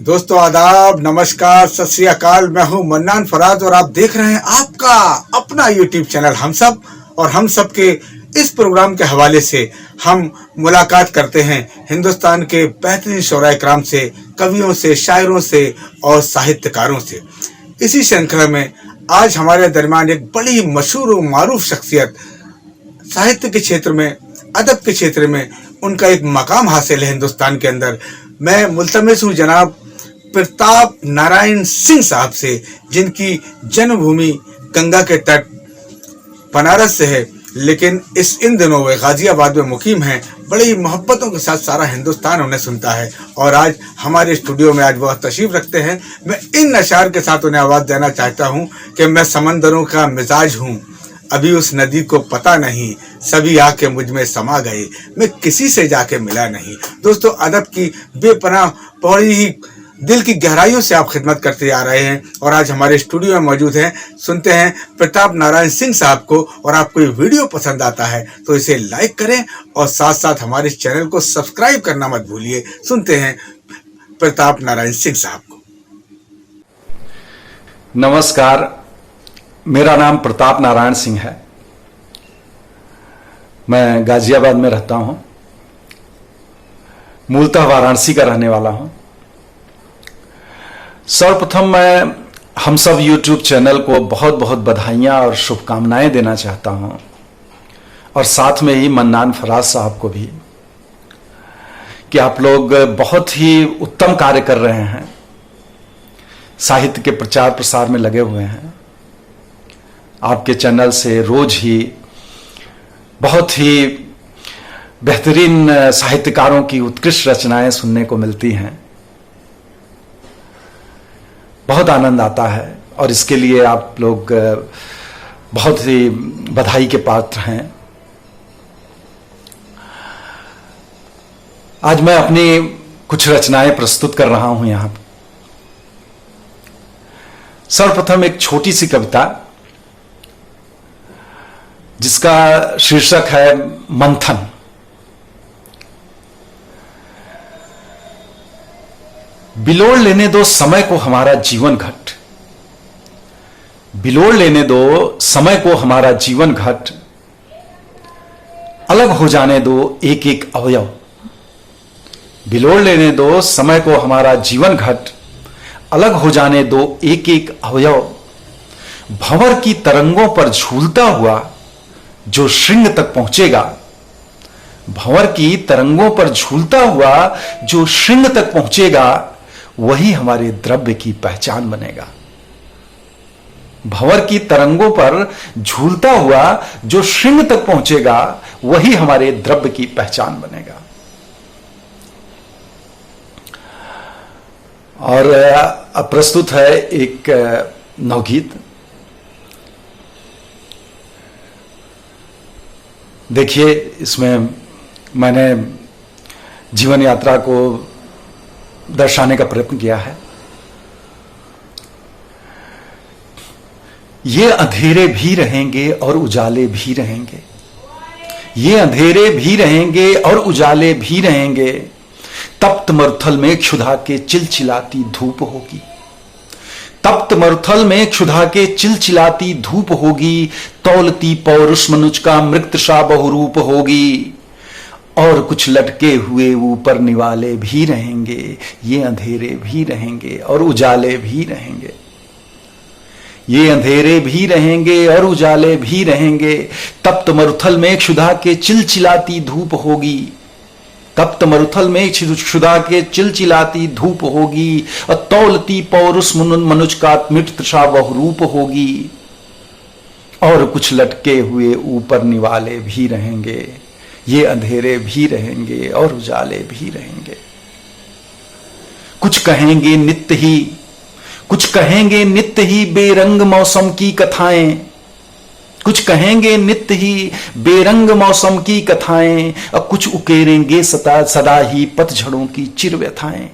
दोस्तों आदाब, नमस्कार, सत श्री अकाल। मैं हूं मन्नान फराज और आप देख रहे हैं आपका अपना यूट्यूब चैनल हम सब। और हम सब के इस प्रोग्राम के हवाले से हम मुलाकात करते हैं हिंदुस्तान के बेहतरीन शोरा इकराम से, कवियों से, शायरों से और साहित्यकारों से। इसी श्रृंखला में आज हमारे दरमियान एक बड़ी मशहूर और मारूफ शख्सियत, साहित्य के क्षेत्र में, अदब के क्षेत्र में उनका एक मकाम हासिल है हिंदुस्तान के अंदर। मैं मुल्तमिस हूँ जनाब प्रताप नारायण सिंह साहब से, जिनकी जन्मभूमि गंगा के तट बनारस से है, लेकिन इन दिनों वे गाजियाबाद में मुकीम हैं। बड़ी मोहब्बतों के साथ सारा हिंदुस्तान उन्हें सुनता है और आज हमारे स्टूडियो में आज वह तशरीफ रखते हैं। मैं इन अशार के साथ उन्हें आवाज़ देना चाहता हूँ कि मैं समंदरों का मिजाज हूँ, अभी उस नदी को पता नहीं, सभी आके मुझ में समा गए, मैं किसी से जाके मिला नहीं। दोस्तों, अदब की बेपनाह बड़ी ही दिल की गहराइयों से आप खिदमत करते आ रहे हैं और आज हमारे स्टूडियो में मौजूद हैं। सुनते हैं प्रताप नारायण सिंह साहब को। और आपको ये वीडियो पसंद आता है तो इसे लाइक करें और साथ साथ हमारे चैनल को सब्सक्राइब करना मत भूलिए। सुनते हैं प्रताप नारायण सिंह साहब को। नमस्कार, मेरा नाम प्रताप नारायण सिंह है। मैं गाजियाबाद में रहता हूं, मूलतः वाराणसी का रहने वाला हूं। सर्वप्रथम मैं हम सब यूट्यूब चैनल को बहुत बहुत बधाइयां और शुभकामनाएं देना चाहता हूं, और साथ में ही मन्नान फराज साहब को भी, कि आप लोग बहुत ही उत्तम कार्य कर रहे हैं, साहित्य के प्रचार प्रसार में लगे हुए हैं। आपके चैनल से रोज ही बहुत ही बेहतरीन साहित्यकारों की उत्कृष्ट रचनाएं सुनने को मिलती हैं। बहुत आनंद आता है और इसके लिए आप लोग बहुत ही बधाई के पात्र हैं। आज मैं अपनी कुछ रचनाएं प्रस्तुत कर रहा हूं यहां पर। सर्वप्रथम एक छोटी सी कविता जिसका शीर्षक है मंथन। बिलोड़ लेने दो समय को हमारा जीवन घट, बिलोड़ लेने दो समय को हमारा जीवन घट, अलग हो जाने दो एक एक अवयव। बिलोड़ लेने दो समय को हमारा जीवन घट, अलग हो जाने दो एक एक अवयव। भंवर की तरंगों पर झूलता हुआ जो श्रृंग तक पहुंचेगा, भंवर की तरंगों पर झूलता हुआ जो श्रृंग तक पहुंचेगा, वही हमारे द्रव्य की पहचान बनेगा। भंवर की तरंगों पर झूलता हुआ जो श्रृंग तक पहुंचेगा, वही हमारे द्रव्य की पहचान बनेगा। और अब प्रस्तुत है एक नवगीत। देखिए, इसमें मैंने जीवन यात्रा को दर्शाने का प्रयत्न किया है। ये अंधेरे भी रहेंगे और उजाले भी रहेंगे, ये अंधेरे भी रहेंगे और उजाले भी रहेंगे। तप्त मरुथल में क्षुधा के चिलचिलाती धूप होगी, तप्त मरुथल में क्षुधा के चिलचिलाती धूप होगी। तौलती पौरुष मनुज का मृतशा बहुरूप होगी। और कुछ लटके हुए ऊपर निवाले भी रहेंगे, ये अंधेरे भी रहेंगे और उजाले भी रहेंगे, ये अंधेरे भी रहेंगे और उजाले भी रहेंगे। तप्त मरुथल में क्षुधा के चिलचिलाती धूप होगी, तप्त मरुथल में क्षुधा के चिलचिलाती धूप होगी। और तौलती पौरुष मनुज का मृतशा बहुरूप होगी। और कुछ लटके हुए ऊपर निवाले भी रहेंगे, ये अंधेरे भी रहेंगे और उजाले भी रहेंगे। कुछ कहेंगे नित्य ही, कुछ कहेंगे नित्य ही बेरंग मौसम की कथाएं, कुछ कहेंगे नित्य ही बेरंग मौसम की कथाएं। और कुछ उकेरेंगे सदा ही पतझड़ों की चिरव्यथाएं,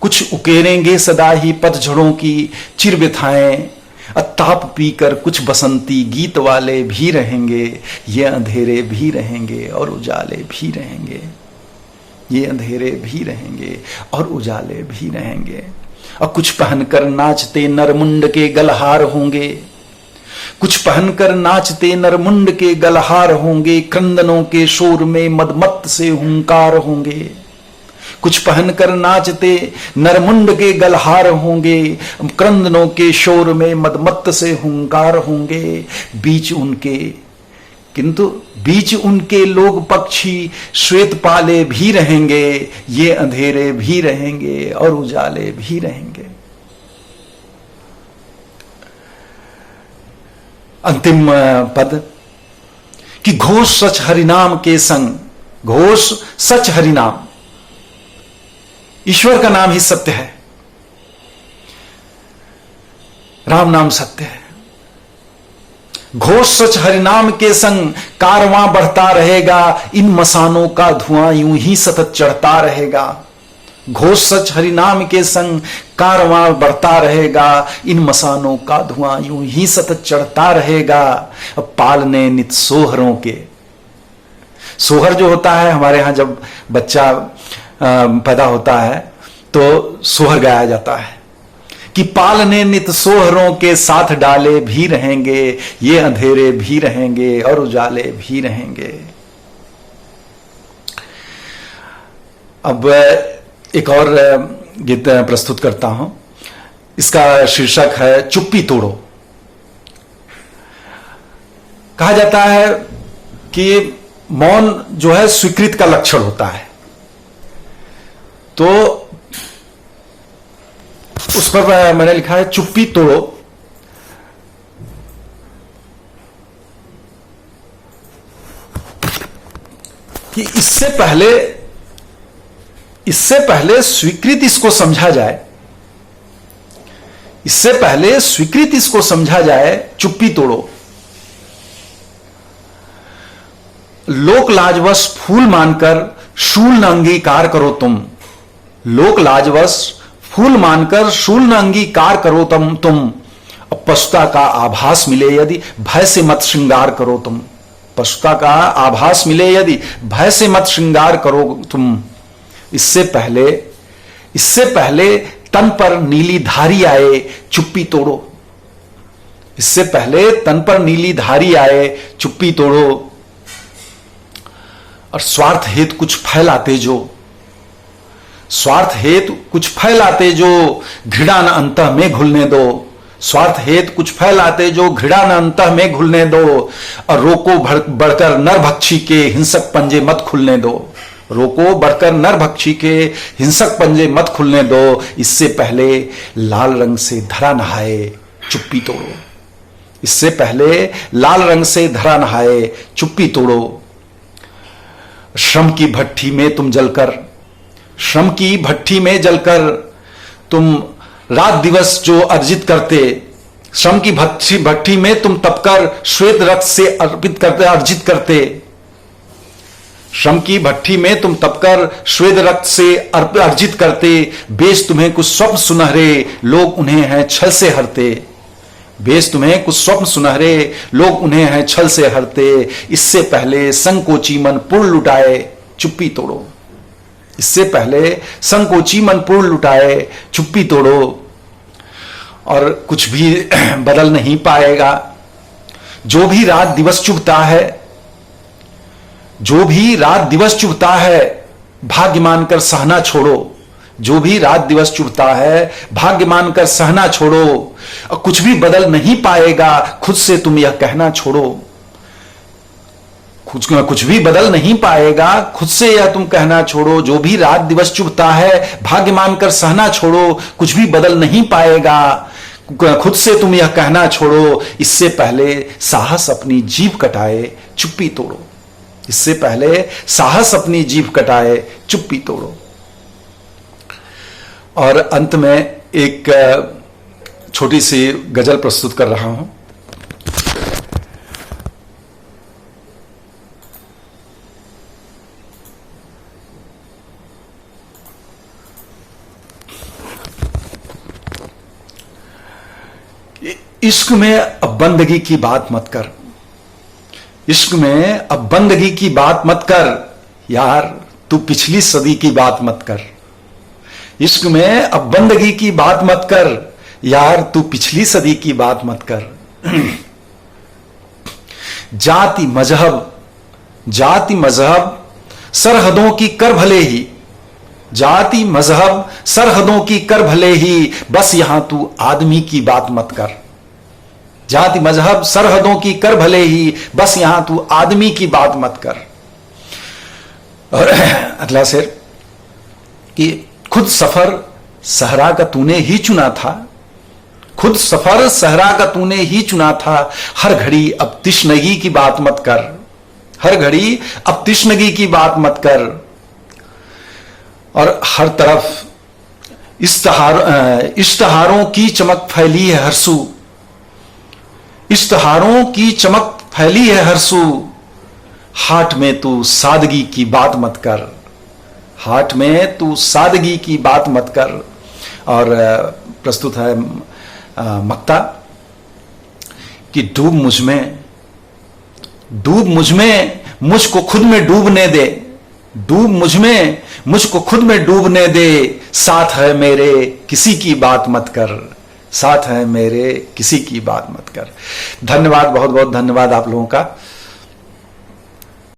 कुछ उकेरेंगे सदा ही पतझड़ों की चिरव्यथाएं। ताप पीकर कुछ बसंती गीत वाले भी रहेंगे, ये अंधेरे भी रहेंगे और उजाले भी रहेंगे। ये अंधेरे भी रहेंगे और उजाले भी रहेंगे। और कुछ पहनकर नाचते नरमुंड के गलहार होंगे, कुछ पहनकर नाचते नरमुंड के गलहार होंगे, क्रंदनों के शोर में मदमत्त से हुंकार होंगे। कुछ पहनकर नाचते नरमुंड के गलहार होंगे, क्रंदनों के शोर में मदमत्त से हुंकार होंगे। बीच उनके किंतु बीच उनके लोग पक्षी श्वेत पाले भी रहेंगे, ये अंधेरे भी रहेंगे और उजाले भी रहेंगे। अंतिम पद कि घोष सच हरिनाम के संग, घोष सच हरिनाम, ईश्वर का नाम ही सत्य है, राम नाम सत्य है। घोष सच हरिनाम के संग कारवां बढ़ता रहेगा, इन मसानों का धुआं यूं ही सतत चढ़ता रहेगा। घोष सच हरिनाम के संग कारवां बढ़ता रहेगा, इन मसानों का धुआं यूं ही सतत चढ़ता रहेगा। पालने नित सोहरों के, सोहर जो होता है हमारे यहां जब बच्चा पैदा होता है तो सोहर गाया जाता है कि पालने नित सोहरों के साथ डाले भी रहेंगे, ये अंधेरे भी रहेंगे और उजाले भी रहेंगे। अब एक और गीत प्रस्तुत करता हूं, इसका शीर्षक है चुप्पी तोड़ो। कहा जाता है कि मौन जो है स्वीकृत का लक्षण होता है, तो उस पर मैंने लिखा है चुप्पी तोड़ो। कि इससे पहले स्वीकृत इसको समझा जाए, इससे पहले स्वीकृत इसको समझा जाए, चुप्पी तोड़ो। लोक लाजवश फूल मानकर शूल न अंगीकार करो तुम, लोक लाजवश फूल मानकर शूल न अंगीकार करो तुम। पशुता का आभास मिले यदि भय से मत श्रृंगार करो तुम, पशुता का आभास मिले यदि भय से मत श्रृंगार करो तुम। इससे पहले तन पर नीली धारी आए, चुप्पी तोड़ो। इससे पहले तन पर नीली धारी आए, चुप्पी तोड़ो। और स्वार्थ हेतु कुछ फैलाते जो, स्वार्थ हेतु कुछ फैलाते जो, घृणा न अंतः में घुलने दो। स्वार्थ हेतु कुछ फैलाते जो, घृणा न अंतः में घुलने दो। और रोको बढ़कर नरभक्षी के हिंसक पंजे मत खुलने दो, रोको बढ़कर नरभक्षी के हिंसक पंजे मत खुलने दो। इससे पहले लाल रंग से धरा नहाए, चुप्पी तोड़ो। इससे पहले लाल रंग से धरा नहाए, चुप्पी तोड़ो। श्रम की भट्ठी में तुम जलकर, श्रम की भट्ठी में जलकर तुम रात दिवस जो अर्जित करते, श्रम की भट्ठी में तुम तपकर श्वेत रक्त से अर्जित करते। श्रम की भट्ठी में तुम तपकर श्वेत रक्त से अर्जित करते। बेश तुम्हें कुछ स्वप्न सुनहरे, लोग उन्हें हैं छल से हरते। बेश तुम्हें कुछ स्वप्न सुनहरे, लोग उन्हें हैं छल से हरते। इससे पहले संकोची मन पूर्ण लुटाए, चुप्पी तोड़ो। इससे पहले संकोची मन पूर्ण लुटाए, चुप्पी तोड़ो। और कुछ भी बदल नहीं पाएगा, जो भी रात दिवस चुभता है, जो भी रात दिवस चुभता है, भाग्य मानकर सहना छोड़ो। जो भी रात दिवस चुभता है, भाग्य मानकर सहना छोड़ो। और कुछ भी बदल नहीं पाएगा, खुद से तुम यह कहना छोड़ो। कुछ भी बदल नहीं पाएगा, खुद से यह तुम कहना छोड़ो। जो भी रात दिवस चुभता है, भाग्य मानकर सहना छोड़ो। कुछ भी बदल नहीं पाएगा, खुद से तुम यह कहना छोड़ो। इससे पहले साहस अपनी जीभ कटाए, चुप्पी तोड़ो। इससे पहले साहस अपनी जीभ कटाए, चुप्पी तोड़ो। और अंत में एक छोटी सी गजल प्रस्तुत कर रहा हूं। इश्क में अब बंदगी की बात मत कर, इश्क में अब बंदगी की बात मत कर। यार तू पिछली सदी की बात मत कर। इश्क में अब बंदगी की बात मत कर यार, तू पिछली सदी की बात मत कर। जाति मजहब सरहदों की कर भले ही, जाति मजहब सरहदों की कर भले ही, बस यहां तू आदमी की बात मत कर। जाति मजहब सरहदों की कर भले ही, बस यहां तू आदमी की बात मत कर। और अगला शेर कि खुद सफर सहरा का तूने ही चुना था, खुद सफर सहरा का तूने ही चुना था, हर घड़ी अब तिश्नगी की बात मत कर, हर घड़ी अब तिश्नगी की बात मत कर। और हर तरफ इश्तहारों की चमक फैली है हरसू, इश्तहारों की चमक फैली है हरसू, हाट में तू सादगी की बात मत कर, हाट में तू सादगी की बात मत कर। और प्रस्तुत है मक्ता कि डूब मुझ में, डूब मुझ में, मुझको खुद में डूबने दे, डूब मुझ में, मुझको खुद में डूबने दे, साथ है मेरे किसी की बात मत कर, साथ है मेरे किसी की बात मत कर। धन्यवाद, बहुत बहुत धन्यवाद आप लोगों का।